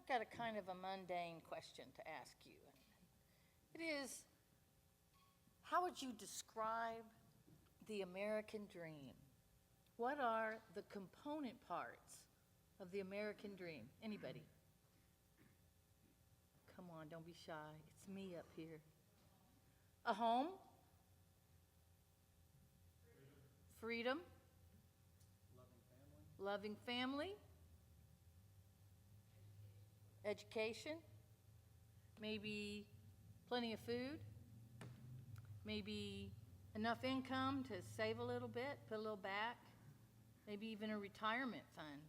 I've got a kind of a mundane question to ask you. It is, how would you describe the American dream? What are the component parts of the American dream? Anybody? Come on, don't be shy. It's me up here. A home? Freedom. Loving family. Education. Maybe plenty of food. Maybe enough income to save a little bit, put a little back. Maybe even a retirement fund.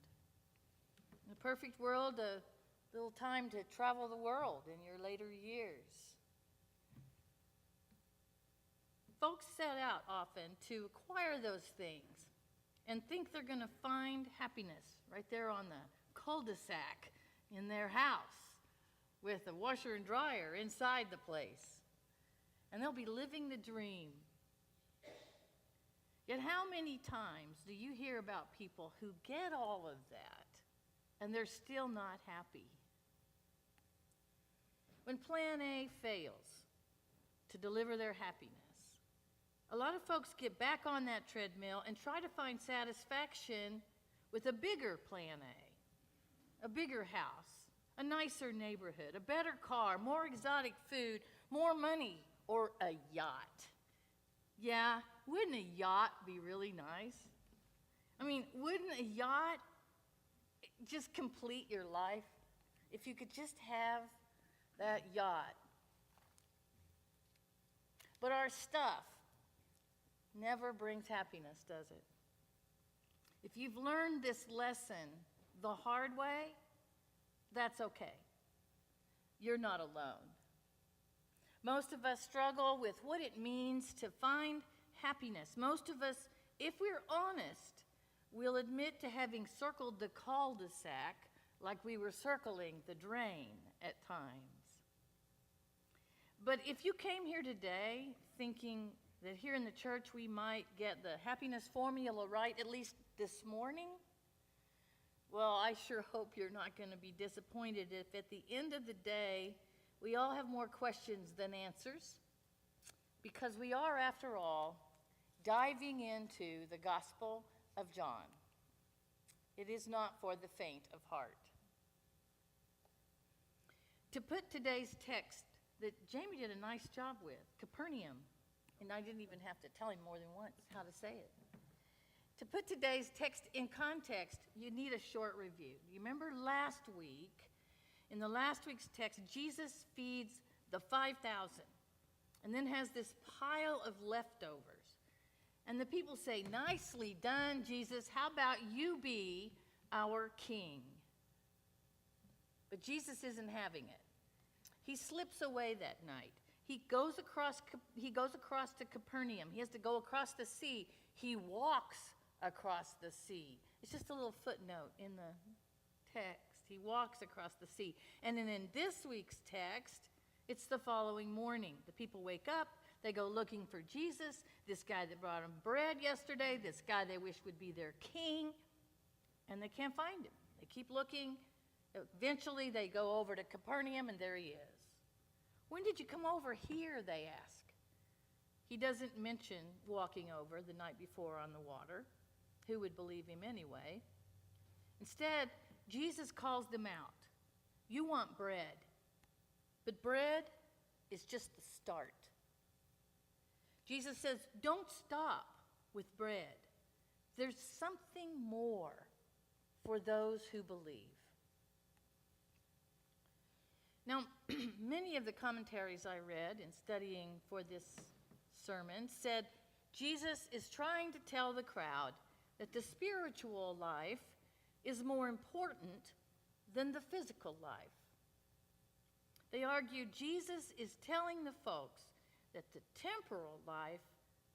In a perfect world, a little time to travel the world in your later years. Folks set out often to acquire those things and think they're going to find happiness right there on the cul-de-sac in their house with a washer and dryer inside the place. And they'll be living the dream. Yet how many times do you hear about people who get all of that and they're still not happy? When plan A fails to deliver their happiness, a lot of folks get back on that treadmill and try to find satisfaction with a bigger plan A bigger house, a nicer neighborhood, a better car, more exotic food, more money, or a yacht. Yeah, wouldn't a yacht be really nice? I mean, wouldn't a yacht just complete your life if you could just have that yacht? But our stuff never brings happiness, does it? If you've learned this lesson the hard way, that's okay. You're not alone. Most of us struggle with what it means to find happiness. Most of us, if we're honest, will admit to having circled the cul-de-sac like we were circling the drain at times. But if you came here today thinking that here in the church we might get the happiness formula right, at least this morning, well, I sure hope you're not going to be disappointed if at the end of the day we all have more questions than answers, because we are, after all, diving into the Gospel of John. It is not for the faint of heart. To put today's text that Jamie did a nice job with, Capernaum, and I didn't even have to tell him more than once how to say it. To put today's text in context, you need a short review. You remember last week, in the last week's text, Jesus feeds the 5,000 and then has this pile of leftovers. And the people say, "Nicely done, Jesus. How about you be our king?" But Jesus isn't having it. He slips away that night. He goes across to Capernaum. He has to go across the sea. He walks across the sea. It's just a little footnote in the text. He walks across the sea. And then in this week's text, it's the following morning. The people wake up. They go looking for Jesus, this guy that brought them bread yesterday, this guy they wish would be their king, and they can't find him. They keep looking. Eventually, they go over to Capernaum, and there he is. "When did you come over here?" they ask. He doesn't mention walking over the night before on the water. Who would believe him anyway? Instead, Jesus calls them out. You want bread, but bread is just the start. Jesus says, don't stop with bread. There's something more for those who believe. Now, many of the commentaries I read in studying for this sermon said Jesus is trying to tell the crowd that the spiritual life is more important than the physical life. They argued Jesus is telling the folks that the temporal life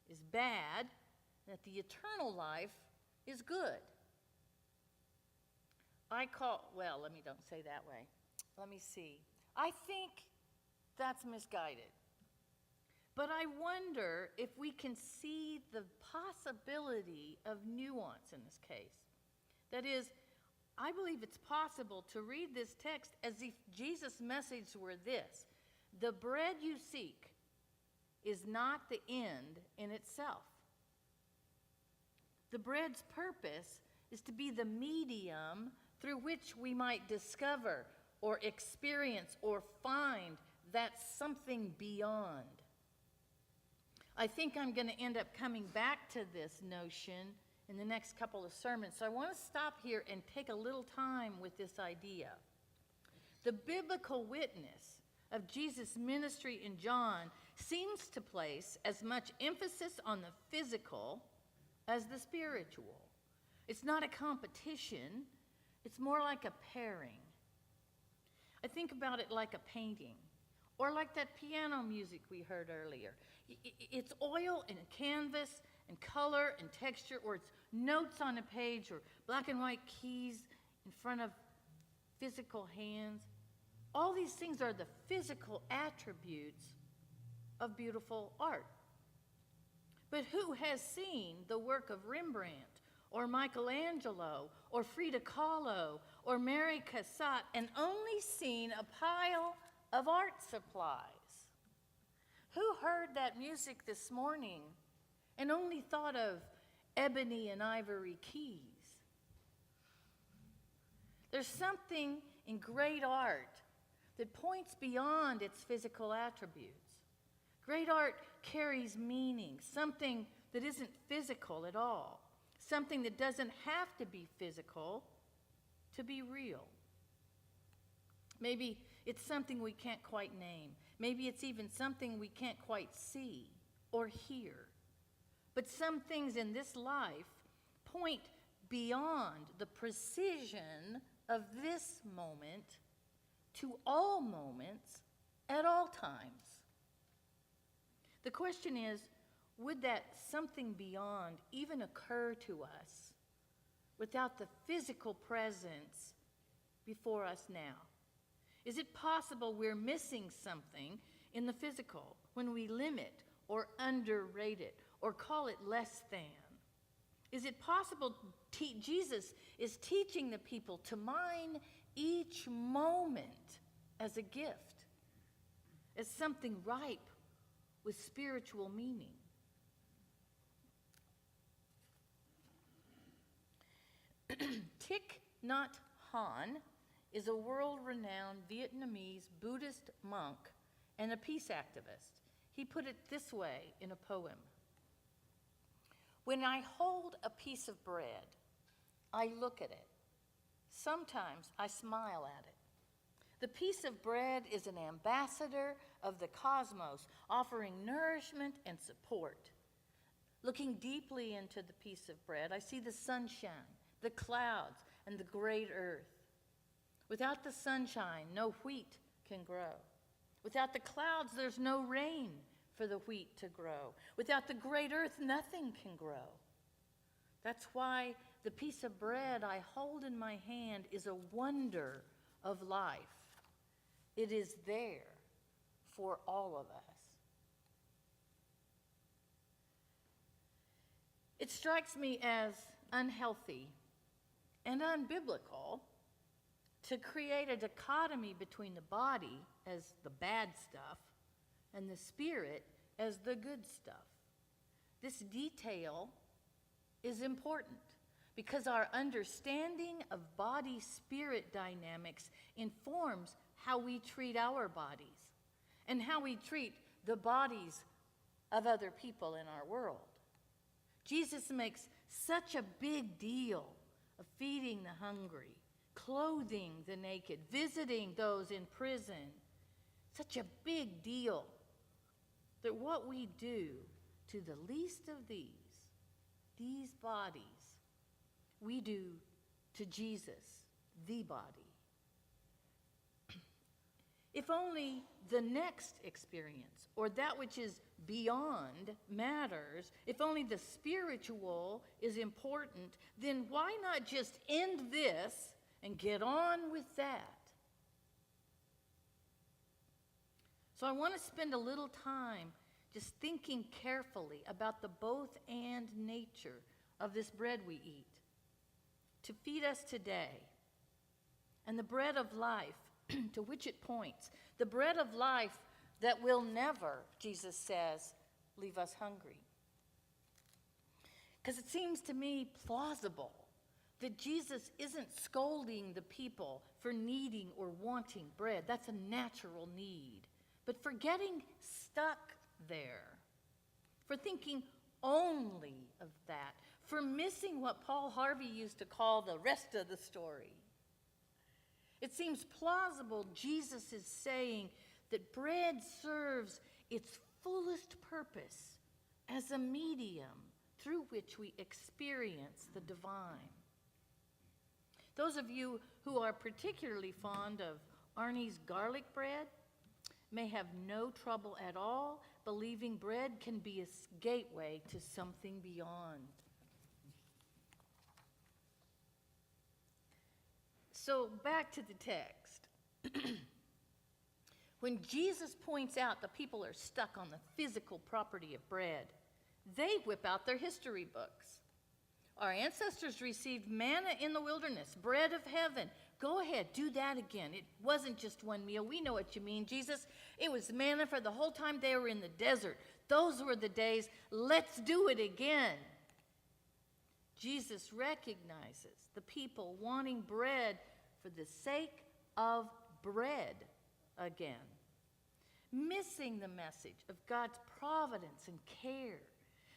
is bad, that the eternal life is good. Don't say that way. Let me see. I think that's misguided. But I wonder if we can see the possibility of nuance in this case. That is, I believe it's possible to read this text as if Jesus' message were this: the bread you seek is not the end in itself. The bread's purpose is to be the medium through which we might discover or experience or find that something beyond. I think I'm going to end up coming back to this notion in the next couple of sermons, so I want to stop here and take a little time with this idea. The biblical witness of Jesus' ministry in John seems to place as much emphasis on the physical as the spiritual. It's not a competition, it's more like a pairing. I think about it like a painting, or like that piano music we heard earlier. It's oil and canvas and color and texture, or it's notes on a page, or black and white keys in front of physical hands. All these things are the physical attributes of beautiful art. But who has seen the work of Rembrandt, or Michelangelo, or Frida Kahlo, or Mary Cassatt, and only seen a pile of art supplies? Who heard that music this morning and only thought of ebony and ivory keys? There's something in great art that points beyond its physical attributes. Great art carries meaning, something that isn't physical at all, something that doesn't have to be physical to be real. Maybe it's something we can't quite name. Maybe it's even something we can't quite see or hear. But some things in this life point beyond the precision of this moment to all moments at all times. The question is, would that something beyond even occur to us without the physical presence before us now? Is it possible we're missing something in the physical when we limit or underrate it or call it less than? Is it possible Jesus is teaching the people to mine each moment as a gift, as something ripe with spiritual meaning? Thich Nhat Hanh is a world-renowned Vietnamese Buddhist monk and a peace activist. He put it this way in a poem: "When I hold a piece of bread, I look at it. Sometimes I smile at it. The piece of bread is an ambassador of the cosmos, offering nourishment and support. Looking deeply into the piece of bread, I see the sunshine, the clouds, and the great earth. Without the sunshine, no wheat can grow. Without the clouds, there's no rain for the wheat to grow. Without the great earth, nothing can grow. That's why the piece of bread I hold in my hand is a wonder of life. It is there for all of us." It strikes me as unhealthy and unbiblical to create a dichotomy between the body as the bad stuff and the spirit as the good stuff. This detail is important because our understanding of body-spirit dynamics informs how we treat our bodies and how we treat the bodies of other people in our world. Jesus makes such a big deal of feeding the hungry, clothing the naked, visiting those in prison. Such a big deal that what we do to the least of these bodies, we do to Jesus, the body. If only the next experience, or that which is beyond, matters, if only the spiritual is important, then why not just end this and get on with that? So I want to spend a little time just thinking carefully about the both and nature of this bread we eat. To feed us today, and the bread of life to which it points, the bread of life that will never, Jesus says, leave us hungry. Because it seems to me plausible that Jesus isn't scolding the people for needing or wanting bread. That's a natural need. But for getting stuck there, for thinking only of that, for missing what Paul Harvey used to call the rest of the story. It seems plausible Jesus is saying that bread serves its fullest purpose as a medium through which we experience the divine. Those of you who are particularly fond of Arnie's garlic bread may have no trouble at all believing bread can be a gateway to something beyond. So back to the text. When Jesus points out that people are stuck on the physical property of bread, they whip out their history books. Our ancestors received manna in the wilderness, bread of heaven. Go ahead, do that again. It wasn't just one meal. We know what you mean, Jesus. It was manna for the whole time they were in the desert. Those were the days. Let's do it again. Jesus recognizes the people wanting bread for the sake of bread again, missing the message of God's providence and care,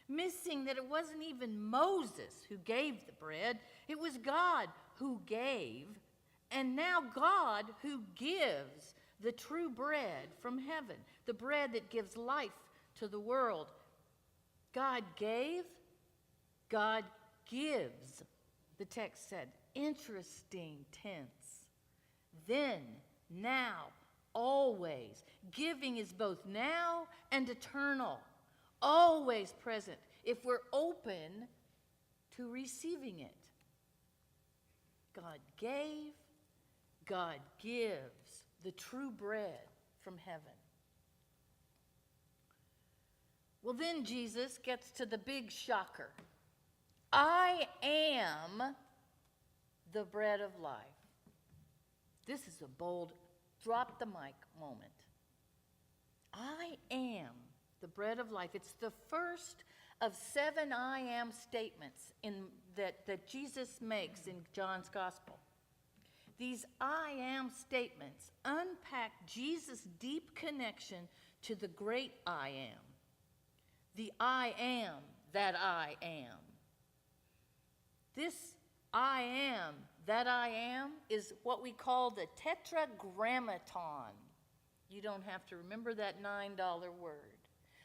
missing that it wasn't even Moses who gave the bread, it was God who gave, and now God who gives the true bread from heaven, the bread that gives life to the world. God gave, God gives, the text said. Interesting tense. Then, now, always. Giving is both now and eternal, always present if we're open to receiving it. God gave, God gives the true bread from heaven. Well, then Jesus gets to the big shocker. I am the bread of life. This is a bold, drop the mic moment. I am the bread of life. It's the first of 7 I am statements that Jesus makes in John's gospel. These I am statements unpack Jesus' deep connection to the great I am. The I am that I am. This I am that I am is what we call the tetragrammaton. You don't have to remember that $9 word.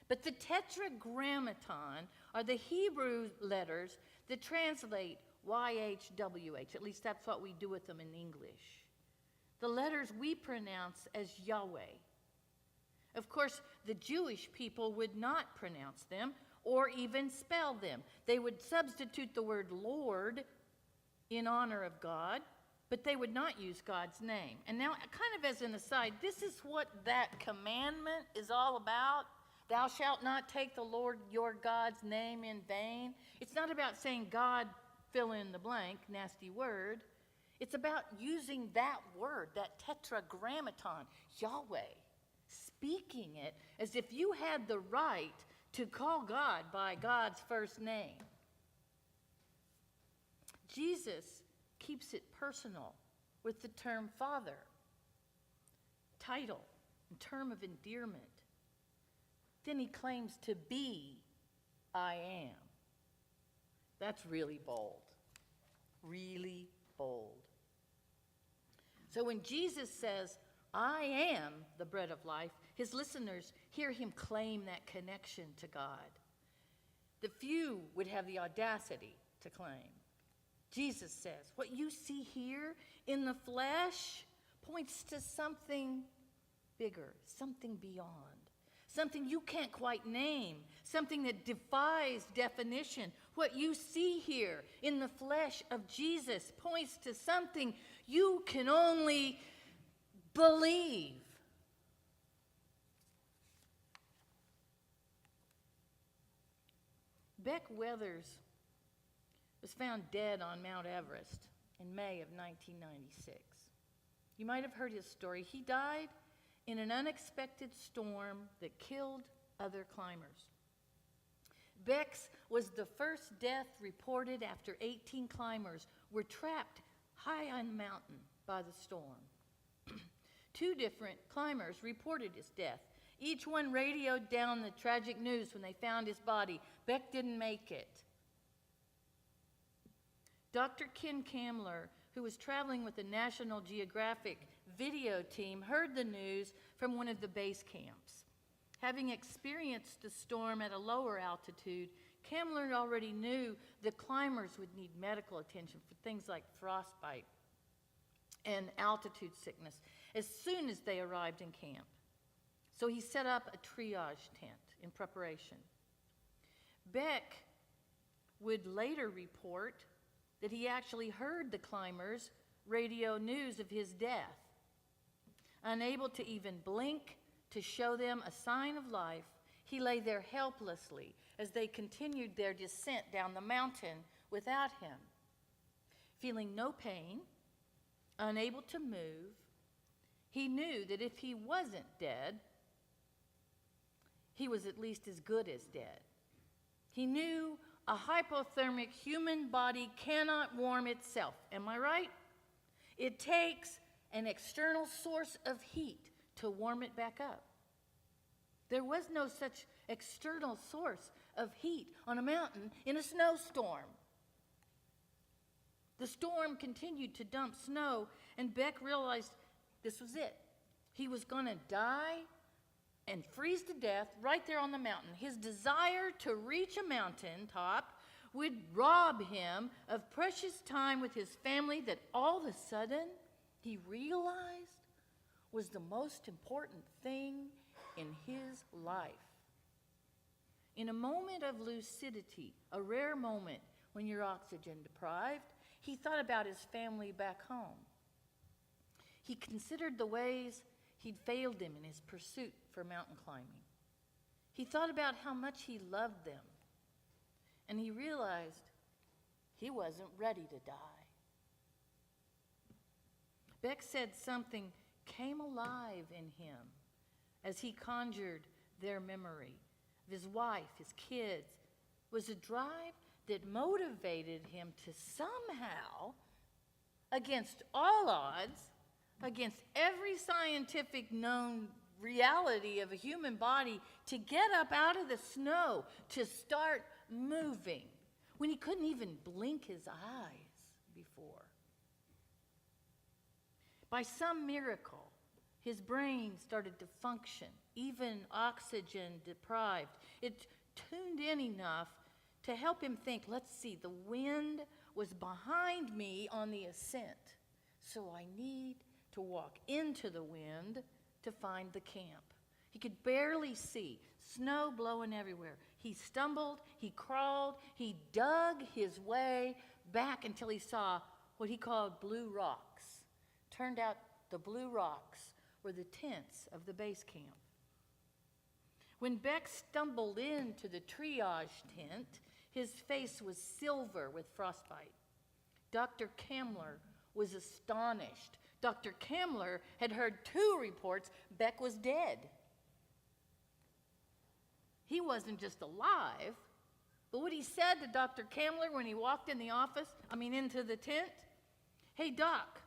But the tetragrammaton are the Hebrew letters that translate YHWH. At least that's what we do with them in English. The letters we pronounce as Yahweh. Of course, the Jewish people would not pronounce them or even spell them. They would substitute the word Lord in honor of God, but they would not use God's name. And now, kind of as an aside, this is what that commandment is all about. Thou shalt not take the Lord your God's name in vain. It's not about saying God, fill in the blank, nasty word. It's about using that word, that tetragrammaton, Yahweh, speaking it as if you had the right to call God by God's first name. Jesus keeps it personal with the term Father, title, and term of endearment. Then he claims to be I am. That's really bold. Really bold. So when Jesus says, I am the bread of life, his listeners hear him claim that connection to God. The few would have the audacity to claim. Jesus says, what you see here in the flesh points to something bigger, something beyond, something you can't quite name, something that defies definition. What you see here in the flesh of Jesus points to something you can only believe. Beck Weathers was found dead on Mount Everest in May of 1996. You might have heard his story. He died in an unexpected storm that killed other climbers. Beck's was the first death reported after 18 climbers were trapped high on a mountain by the storm. 2 different climbers reported his death. Each one radioed down the tragic news when they found his body. Beck didn't make it. Dr. Ken Kamler, who was traveling with the National Geographic video team, heard the news from one of the base camps. Having experienced the storm at a lower altitude, Kamler already knew the climbers would need medical attention for things like frostbite and altitude sickness as soon as they arrived in camp. So he set up a triage tent in preparation. Beck would later report that he actually heard the climbers' radio news of his death. Unable to even blink to show them a sign of life, he lay there helplessly as they continued their descent down the mountain without him. Feeling no pain, unable to move, he knew that if he wasn't dead, he was at least as good as dead. He knew a hypothermic human body cannot warm itself. Am I right? It takes an external source of heat to warm it back up. There was no such external source of heat on a mountain in a snowstorm. The storm continued to dump snow, and Beck realized this was it. He was going to die and freeze to death right there on the mountain. His desire to reach a mountain top would rob him of precious time with his family that all of a sudden he realized was the most important thing in his life. In a moment of lucidity, a rare moment when you're oxygen deprived, he thought about his family back home. He considered the ways he'd failed them in his pursuit for mountain climbing. He thought about how much he loved them, and he realized he wasn't ready to die. Beck said something came alive in him as he conjured their memory of his wife, his kids. It was a drive that motivated him to somehow, against all odds, against every scientific known reality of a human body, to get up out of the snow, to start moving, when he couldn't even blink his eyes before. By some miracle, his brain started to function, even oxygen deprived. It tuned in enough to help him think, let's see, the wind was behind me on the ascent, so I need to walk into the wind to find the camp. He could barely see, snow blowing everywhere. He stumbled, he crawled, he dug his way back until he saw what he called blue rocks. Turned out the blue rocks were the tents of the base camp. When Beck stumbled into the triage tent, his face was silver with frostbite. Dr. Kamler was astonished. Dr. Kamler had heard 2 reports Beck was dead. He wasn't just alive, but what he said to Dr. Kamler when he walked into the tent, "Hey, Doc,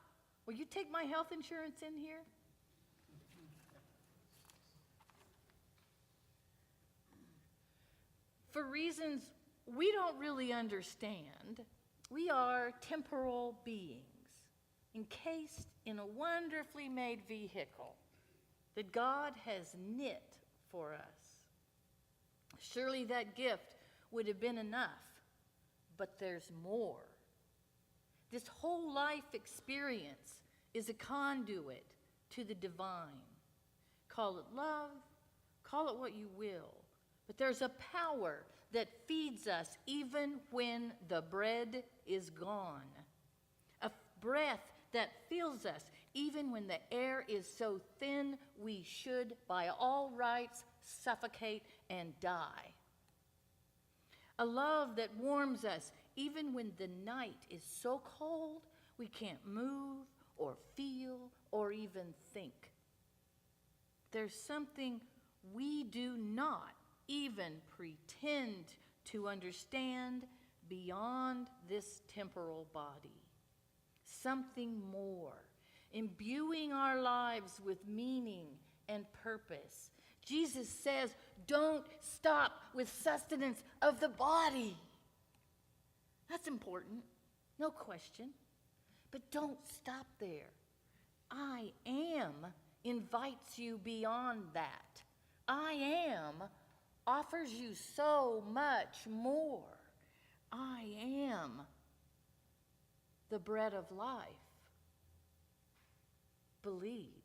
will you take my health insurance in here?" For reasons we don't really understand, we are temporal beings encased in a wonderfully made vehicle that God has knit for us. Surely that gift would have been enough, but there's more. This whole life experience is a conduit to the divine. Call it love, call it what you will, but there's a power that feeds us even when the bread is gone. A breath that fills us even when the air is so thin we should, by all rights, suffocate and die. A love that warms us even when the night is so cold we can't move or feel or even think. There's something we do not even pretend to understand beyond this temporal body. Something more, imbuing our lives with meaning and purpose. Jesus says, don't stop with sustenance of the body. That's important, no question. But don't stop there. I am invites you beyond that. I am offers you so much more. I am the bread of life. Believe.